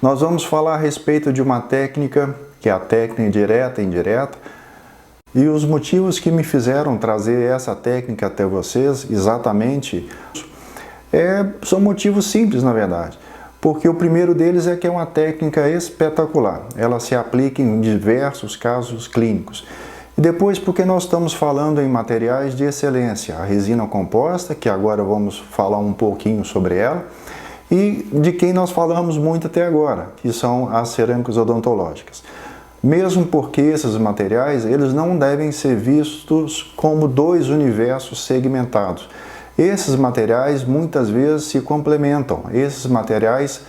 Nós vamos falar a respeito de uma técnica, que é a técnica direta e indireta, e os motivos que me fizeram trazer essa técnica até vocês, exatamente, são motivos simples, na verdade. Porque o primeiro deles é que é uma técnica espetacular. Ela se aplica em diversos casos clínicos. E depois, porque nós estamos falando em materiais de excelência, a resina composta, que agora vamos falar um pouquinho sobre ela, e de quem nós falamos muito até agora, que são as cerâmicas odontológicas. Mesmo porque esses materiais, eles não devem ser vistos como dois universos segmentados. Esses materiais muitas vezes se complementam. Esses materiais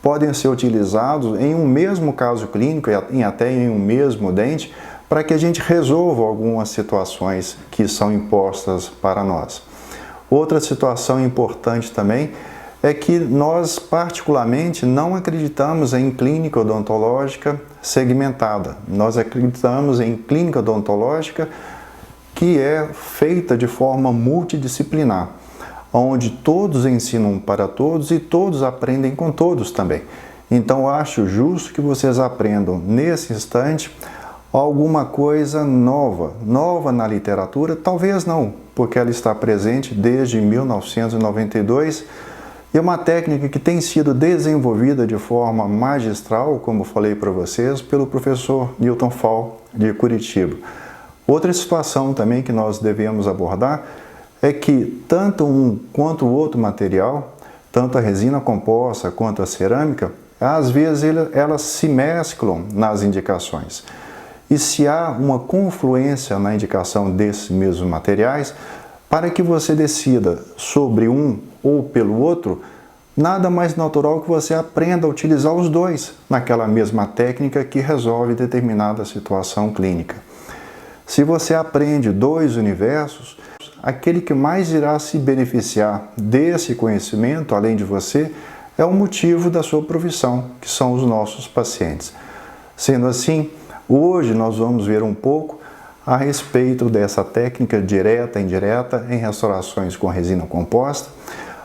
podem ser utilizados em um mesmo caso clínico, até em um mesmo dente, para que a gente resolva algumas situações que são impostas para nós. Outra situação importante também é que nós particularmente não acreditamos em clínica odontológica segmentada. Nós acreditamos em clínica odontológica que é feita de forma multidisciplinar, onde todos ensinam para todos e todos aprendem com todos também. Então eu acho justo que vocês aprendam nesse instante alguma coisa nova na literatura, talvez não, porque ela está presente desde 1992, e é uma técnica que tem sido desenvolvida de forma magistral, como falei para vocês, pelo professor Newton Fall, de Curitiba. Outra situação também que nós devemos abordar é que tanto um quanto o outro material, tanto a resina composta quanto a cerâmica, às vezes elas se mesclam nas indicações. E se há uma confluência na indicação desses mesmos materiais, para que você decida sobre um ou pelo outro, nada mais natural que você aprenda a utilizar os dois naquela mesma técnica que resolve determinada situação clínica. Se você aprende dois universos, aquele que mais irá se beneficiar desse conhecimento, além de você, é o motivo da sua profissão, que são os nossos pacientes. Sendo assim, hoje nós vamos ver um pouco a respeito dessa técnica direta e indireta em restaurações com resina composta,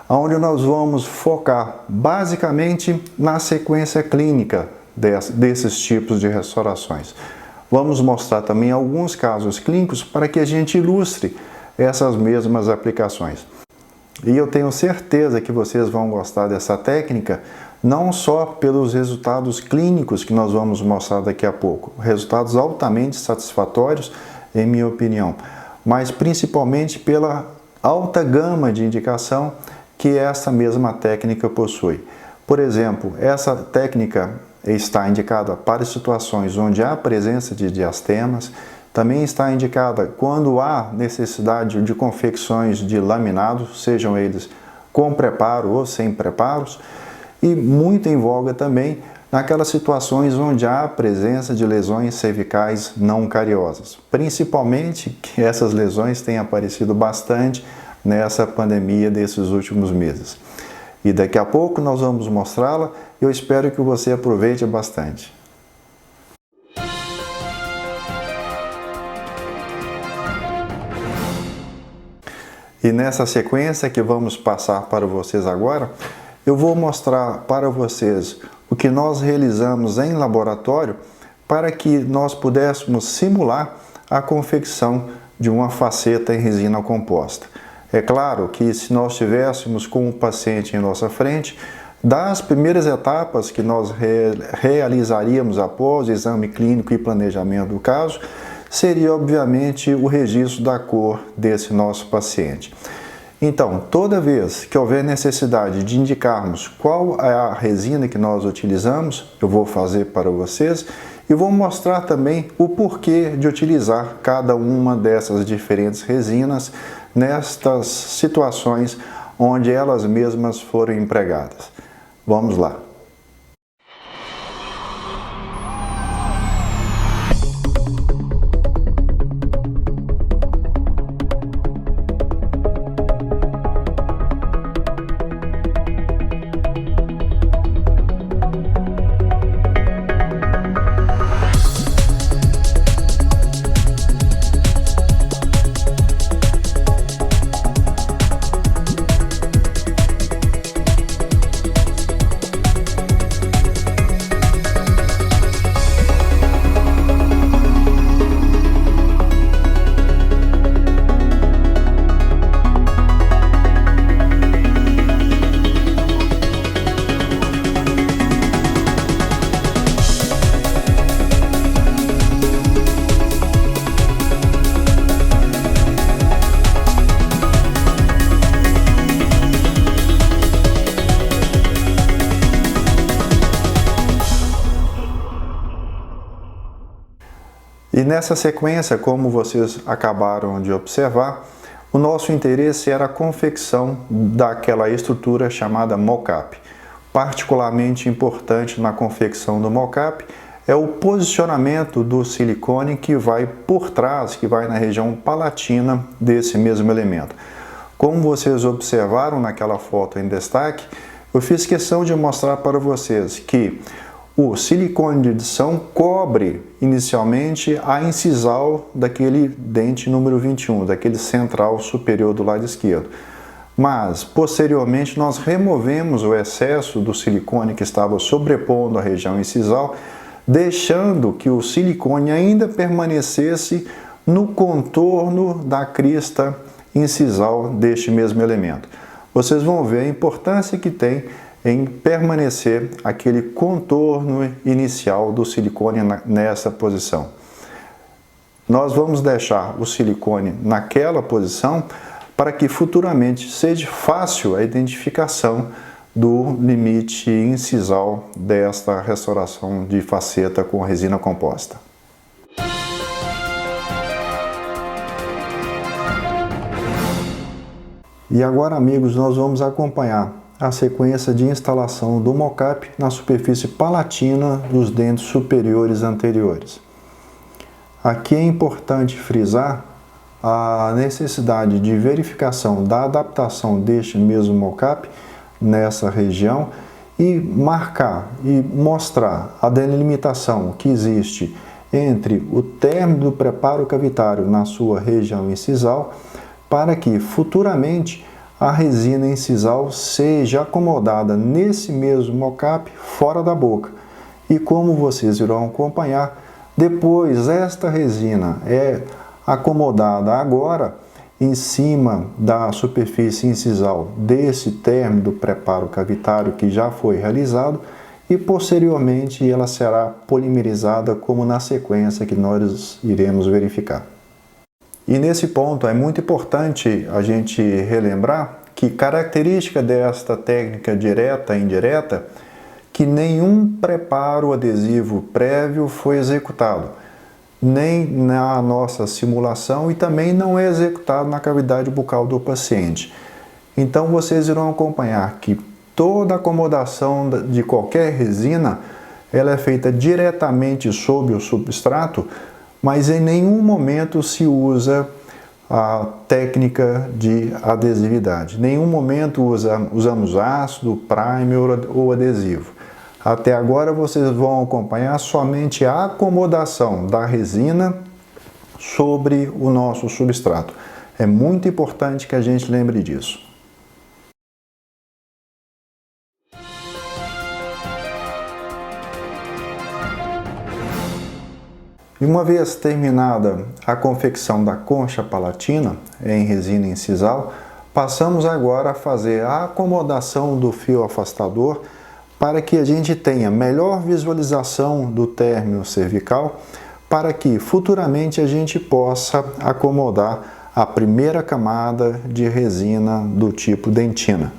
onde nós vamos focar basicamente na sequência clínica desses tipos de restaurações. Vamos mostrar também alguns casos clínicos para que a gente ilustre essas mesmas aplicações. E eu tenho certeza que vocês vão gostar dessa técnica, não só pelos resultados clínicos que nós vamos mostrar daqui a pouco, resultados altamente satisfatórios, em minha opinião, mas principalmente pela alta gama de indicação que essa mesma técnica possui. Por exemplo, essa técnica está indicada para situações onde há presença de diastemas, também está indicada quando há necessidade de confecções de laminados, sejam eles com preparo ou sem preparos, e muito em voga também naquelas situações onde há presença de lesões cervicais não cariosas. Principalmente que essas lesões têm aparecido bastante nessa pandemia desses últimos meses. E daqui a pouco nós vamos mostrá-la e eu espero que você aproveite bastante. E nessa sequência que vamos passar para vocês agora, eu vou mostrar para vocês o que nós realizamos em laboratório para que nós pudéssemos simular a confecção de uma faceta em resina composta. É claro que se nós estivéssemos com o paciente em nossa frente, das primeiras etapas que nós realizaríamos após o exame clínico e planejamento do caso, seria obviamente o registro da cor desse nosso paciente. Então, toda vez que houver necessidade de indicarmos qual é a resina que nós utilizamos, eu vou fazer para vocês e vou mostrar também o porquê de utilizar cada uma dessas diferentes resinas nestas situações onde elas mesmas foram empregadas. Vamos lá! E nessa sequência, como vocês acabaram de observar, o nosso interesse era a confecção daquela estrutura chamada mock-up. Particularmente importante na confecção do mock-up é o posicionamento do silicone que vai por trás, que vai na região palatina desse mesmo elemento. Como vocês observaram naquela foto em destaque, eu fiz questão de mostrar para vocês que o silicone de adição cobre inicialmente a incisal daquele dente número 21, daquele central superior do lado esquerdo. Mas, posteriormente, nós removemos o excesso do silicone que estava sobrepondo a região incisal, deixando que o silicone ainda permanecesse no contorno da crista incisal deste mesmo elemento. Vocês vão ver a importância que tem em permanecer aquele contorno inicial do silicone nessa posição. Nós vamos deixar o silicone naquela posição para que futuramente seja fácil a identificação do limite incisal desta restauração de faceta com resina composta. E agora, amigos, nós vamos acompanhar a sequência de instalação do mock-up na superfície palatina dos dentes superiores anteriores. Aqui é importante frisar a necessidade de verificação da adaptação deste mesmo mock-up nessa região e marcar e mostrar a delimitação que existe entre o término do preparo cavitário na sua região incisal, para que futuramente a resina incisal seja acomodada nesse mesmo mock-up fora da boca. E como vocês irão acompanhar, depois esta resina é acomodada agora em cima da superfície incisal desse término do preparo cavitário que já foi realizado e posteriormente ela será polimerizada como na sequência que nós iremos verificar. E nesse ponto é muito importante a gente relembrar que característica desta técnica direta e indireta que nenhum preparo adesivo prévio foi executado, nem na nossa simulação e também não é executado na cavidade bucal do paciente. Então vocês irão acompanhar que toda acomodação de qualquer resina ela é feita diretamente sobre o substrato, mas em nenhum momento se usa a técnica de adesividade. Em nenhum momento usamos ácido, primer ou adesivo. Até agora vocês vão acompanhar somente a acomodação da resina sobre o nosso substrato. É muito importante que a gente lembre disso. E uma vez terminada a confecção da concha palatina em resina incisal, passamos agora a fazer a acomodação do fio afastador para que a gente tenha melhor visualização do término cervical, para que futuramente a gente possa acomodar a primeira camada de resina do tipo dentina.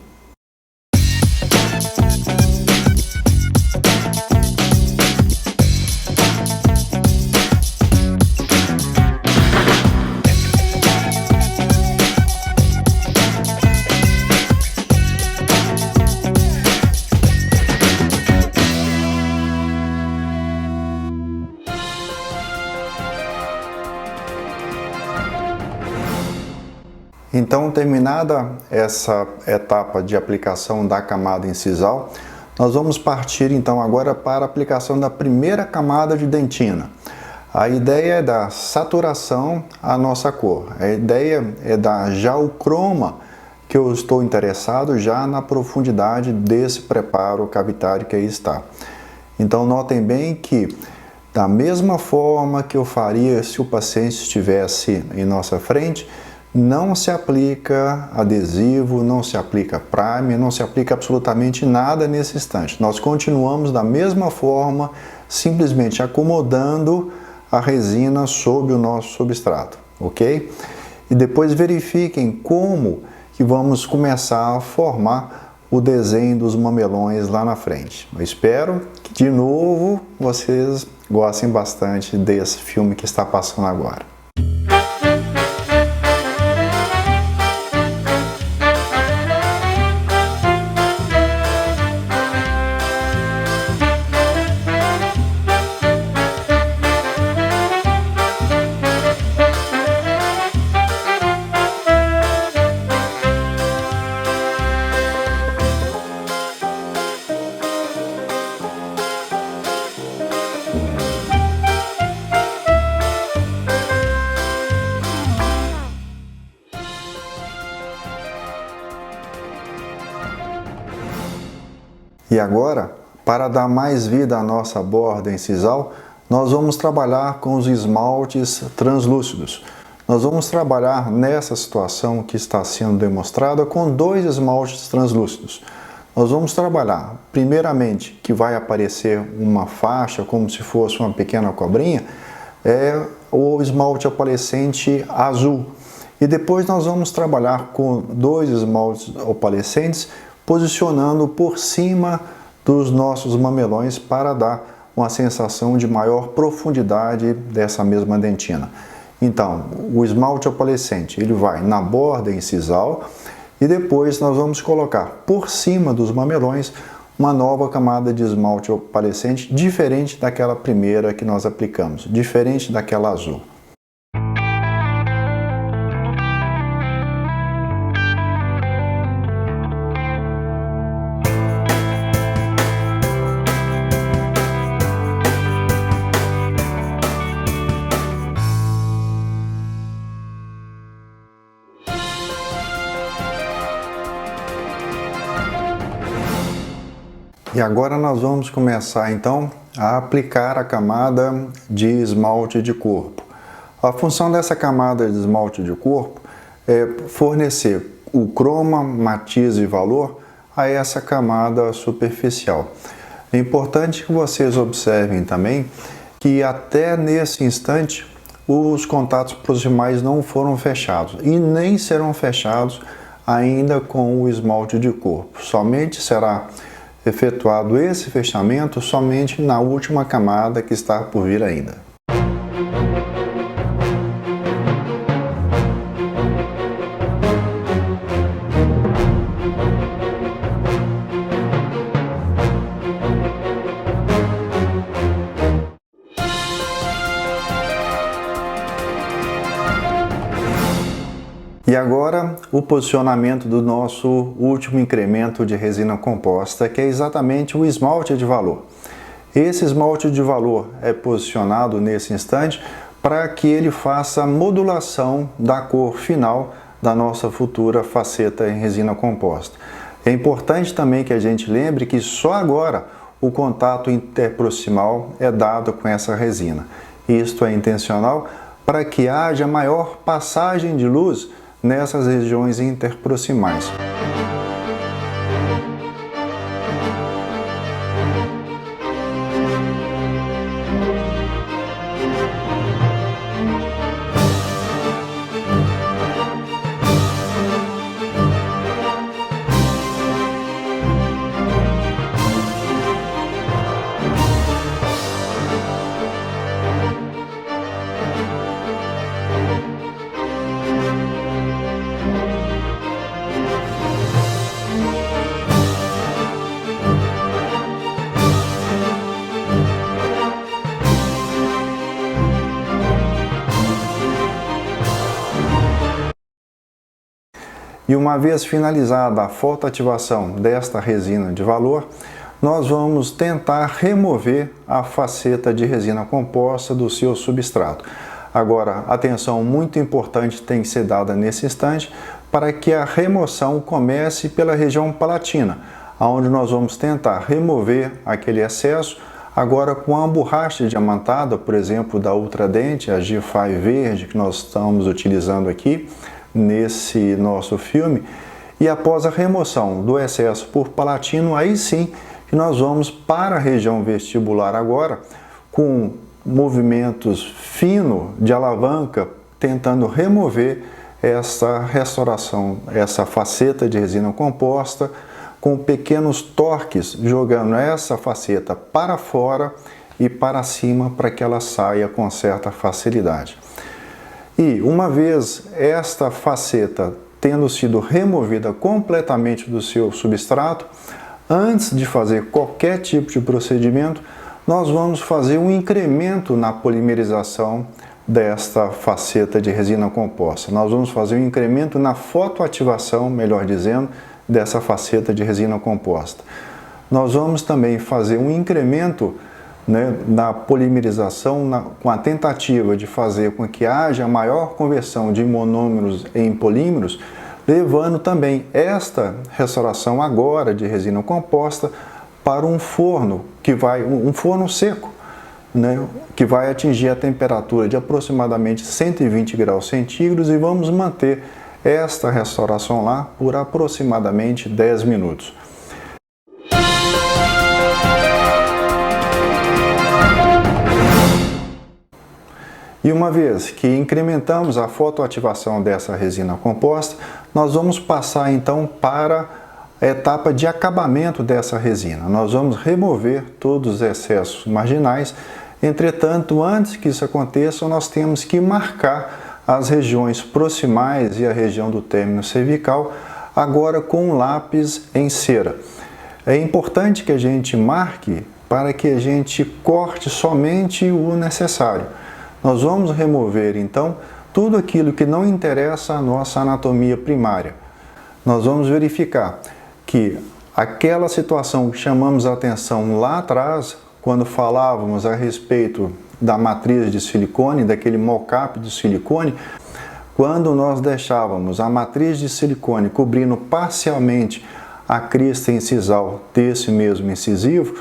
Então, terminada essa etapa de aplicação da camada incisal, nós vamos partir então agora para a aplicação da primeira camada de dentina. A ideia é dar saturação à nossa cor, a ideia é dar já o croma que eu estou interessado já na profundidade desse preparo cavitário que aí está. Então notem bem que da mesma forma que eu faria se o paciente estivesse em nossa frente, não se aplica adesivo, não se aplica primer, não se aplica absolutamente nada nesse instante. Nós continuamos da mesma forma, simplesmente acomodando a resina sobre o nosso substrato, ok? E depois verifiquem como que vamos começar a formar o desenho dos mamelões lá na frente. Eu espero que de novo vocês gostem bastante desse filme que está passando agora. E agora, para dar mais vida à nossa borda em sisal, nós vamos trabalhar com os esmaltes translúcidos. Nós vamos trabalhar nessa situação que está sendo demonstrada com 2 esmaltes translúcidos. Nós vamos trabalhar, primeiramente, que vai aparecer uma faixa como se fosse uma pequena cobrinha, o esmalte opalescente azul. E depois nós vamos trabalhar com 2 esmaltes opalescentes, posicionando por cima dos nossos mamelões para dar uma sensação de maior profundidade dessa mesma dentina. Então, o esmalte opalescente, ele vai na borda em sisal e depois nós vamos colocar por cima dos mamelões uma nova camada de esmalte opalescente diferente daquela primeira que nós aplicamos, diferente daquela azul. E agora nós vamos começar então a aplicar a camada de esmalte de corpo. A função dessa camada de esmalte de corpo é fornecer o croma, matiz e valor a essa camada superficial. É importante que vocês observem também que até nesse instante os contatos proximais não foram fechados e nem serão fechados ainda com o esmalte de corpo. Somente será efetuado esse fechamento somente na última camada que está por vir ainda. E agora o posicionamento do nosso último incremento de resina composta, que é exatamente o esmalte de valor. Esse esmalte de valor é posicionado nesse instante para que ele faça a modulação da cor final da nossa futura faceta em resina composta. É importante também que a gente lembre que só agora o contato interproximal é dado com essa resina. Isto é intencional para que haja maior passagem de luz nessas regiões interproximais. E uma vez finalizada a fotoativação desta resina de valor, nós vamos tentar remover a faceta de resina composta do seu substrato. Agora, atenção muito importante tem que ser dada nesse instante para que a remoção comece pela região palatina, onde nós vamos tentar remover aquele excesso agora com a borracha diamantada, por exemplo, da Ultradent, a G5 verde que nós estamos utilizando aqui nesse nosso filme. E após a remoção do excesso por palatino, aí sim que nós vamos para a região vestibular agora com movimentos finos de alavanca, tentando remover essa restauração, essa faceta de resina composta, com pequenos torques, jogando essa faceta para fora e para cima para que ela saia com certa facilidade. E uma vez esta faceta tendo sido removida completamente do seu substrato, antes de fazer qualquer tipo de procedimento, nós vamos fazer um incremento na polimerização desta faceta de resina composta. Nós vamos fazer um incremento na fotoativação, melhor dizendo, dessa faceta de resina composta. Nós vamos também fazer um incremento, na polimerização, com a tentativa de fazer com que haja maior conversão de monômeros em polímeros, levando também esta restauração agora de resina composta para um forno um forno seco, que vai atingir a temperatura de aproximadamente 120 graus centígrados, e vamos manter esta restauração lá por aproximadamente 10 minutos. E uma vez que incrementamos a fotoativação dessa resina composta, nós vamos passar então para a etapa de acabamento dessa resina. Nós vamos remover todos os excessos marginais. Entretanto, antes que isso aconteça, nós temos que marcar as regiões proximais e a região do término cervical, agora com um lápis em cera. É importante que a gente marque para que a gente corte somente o necessário. Nós vamos remover, então, tudo aquilo que não interessa à nossa anatomia primária. Nós vamos verificar que aquela situação que chamamos a atenção lá atrás, quando falávamos a respeito da matriz de silicone, daquele mock-up de silicone, quando nós deixávamos a matriz de silicone cobrindo parcialmente a crista incisal desse mesmo incisivo,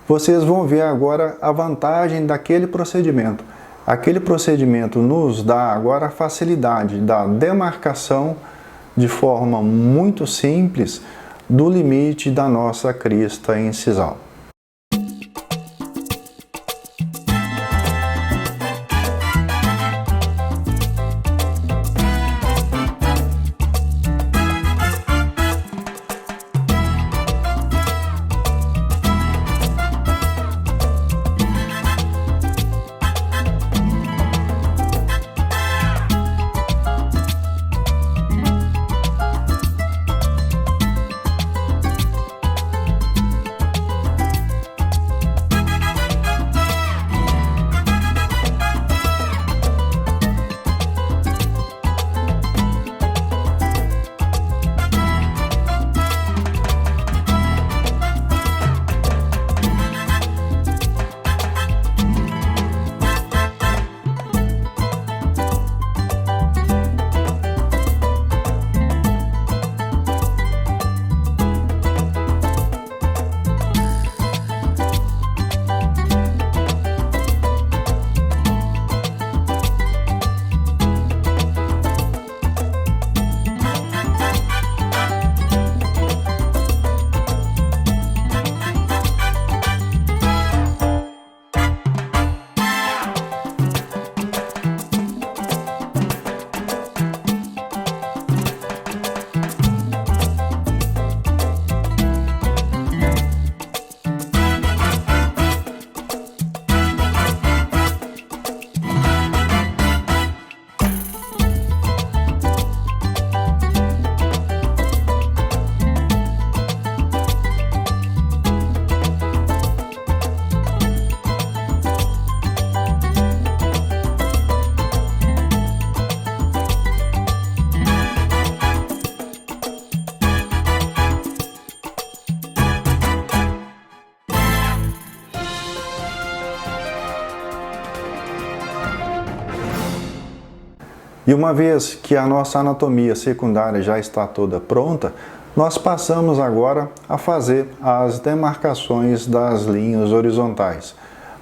vocês vão ver agora a vantagem daquele procedimento. Aquele procedimento nos dá agora a facilidade da demarcação de forma muito simples do limite da nossa crista incisal. E uma vez que a nossa anatomia secundária já está toda pronta, nós passamos agora a fazer as demarcações das linhas horizontais,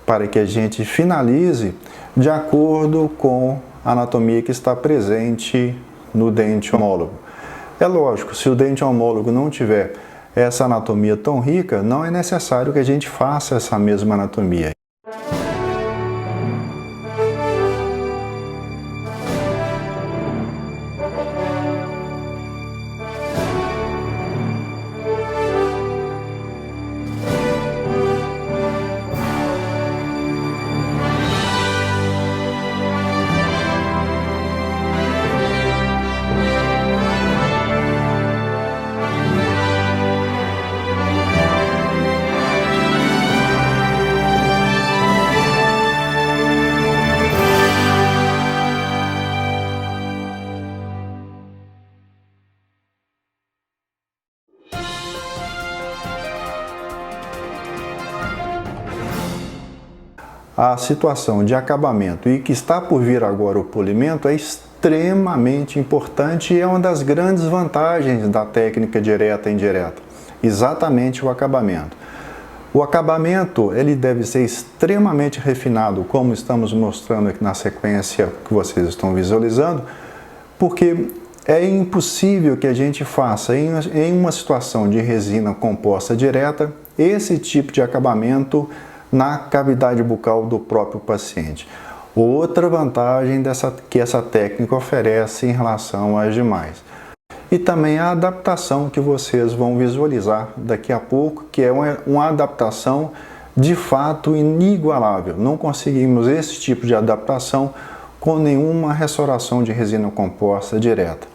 para que a gente finalize de acordo com a anatomia que está presente no dente homólogo. É lógico, se o dente homólogo não tiver essa anatomia tão rica, não é necessário que a gente faça essa mesma anatomia. a situação de acabamento e que está por vir agora o polimento é extremamente importante e é uma das grandes vantagens da técnica direta e indireta, exatamente o acabamento. O acabamento ele deve ser extremamente refinado, como estamos mostrando aqui na sequência que vocês estão visualizando, porque é impossível que a gente faça em uma situação de resina composta direta esse tipo de acabamento na cavidade bucal do próprio paciente. Outra vantagem que essa técnica oferece em relação às demais. E também a adaptação que vocês vão visualizar daqui a pouco, que é uma adaptação de fato inigualável. Não conseguimos esse tipo de adaptação com nenhuma restauração de resina composta direta.